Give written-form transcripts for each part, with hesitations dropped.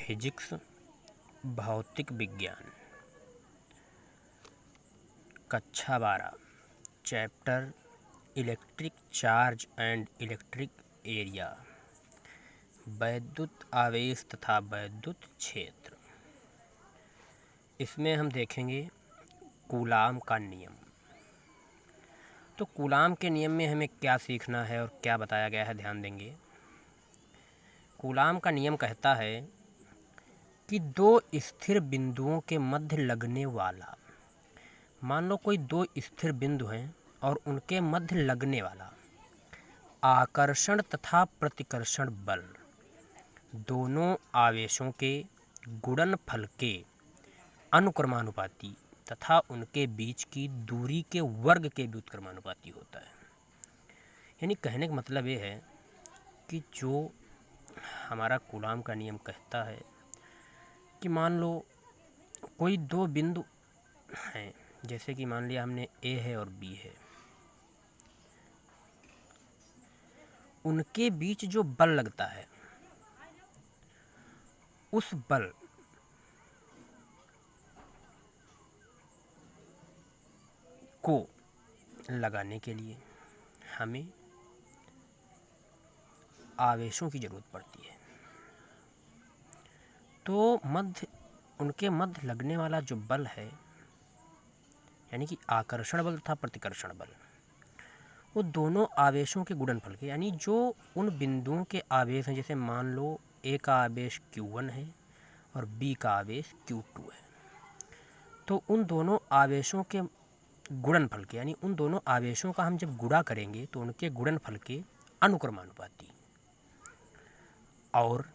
Physics भौतिक विज्ञान कक्षा 12 chapter electric charge and electric area वैद्युत आवेश तथा वैद्युत क्षेत्र। इसमें हम देखेंगे कूलाम का नियम। तो कूलाम के नियम में हमें क्या सीखना है और क्या बताया गया है, ध्यान देंगे। कूलाम का नियम कहता है कि दो स्थिर बिंदुओं के मध्य लगने वाला, मान लो कोई दो स्थिर बिंदु हैं और उनके मध्य लगने वाला आकर्षण तथा प्रतिकर्षण बल दोनों आवेशों के गुणनफल के अनुक्रमानुपाती तथा उनके बीच की दूरी के वर्ग के व्युत्क्रमानुपाती होता है। यानी कहने का मतलब ये है कि जो हमारा कूलाम का नियम कहता है कि मान लो कोई दो बिंदु हैं, जैसे कि मान लिया हमने ए है और बी है, उनके बीच जो बल लगता है उस बल को लगाने के लिए हमें आवेशों की ज़रूरत पड़ती है। तो उनके मध्य लगने वाला जो बल है, यानी कि आकर्षण बल तथा प्रतिकर्षण बल, वो दोनों आवेशों के गुणनफल के, यानी जो उन बिंदुओं के आवेश हैं, जैसे मान लो ए का आवेश Q1 है और बी का आवेश Q2 है, तो उन दोनों आवेशों के गुणनफल के, यानी उन दोनों आवेशों का हम जब गुणा करेंगे तो उनके गुणनफल के अनुक्रमानुपाती और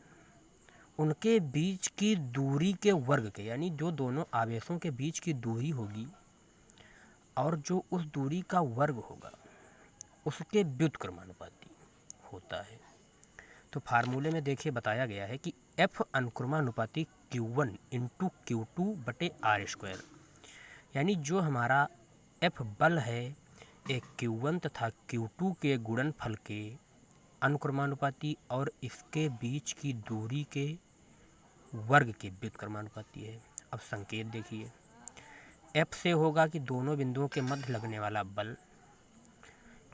उनके बीच की दूरी के वर्ग के, यानी जो दोनों आवेशों के बीच की दूरी होगी और जो उस दूरी का वर्ग होगा उसके व्युत्क्रमानुपाती होता है। तो फार्मूले में देखिए बताया गया है कि F अनुक्रमानुपाती Q1 इंटू Q2/R², यानी जो हमारा F बल है एक Q1 तथा Q2 के गुणनफल के अनुक्रमानुपाती और इसके बीच की दूरी के वर्ग के व्युत्क्रमानुपाती है। अब संकेत देखिए, F से होगा कि दोनों बिंदुओं के मध्य लगने वाला बल,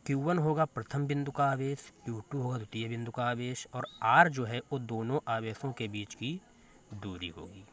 Q1 होगा प्रथम बिंदु का आवेश, Q2 होगा द्वितीय बिंदु का आवेश और R जो है वो दोनों आवेशों के बीच की दूरी होगी।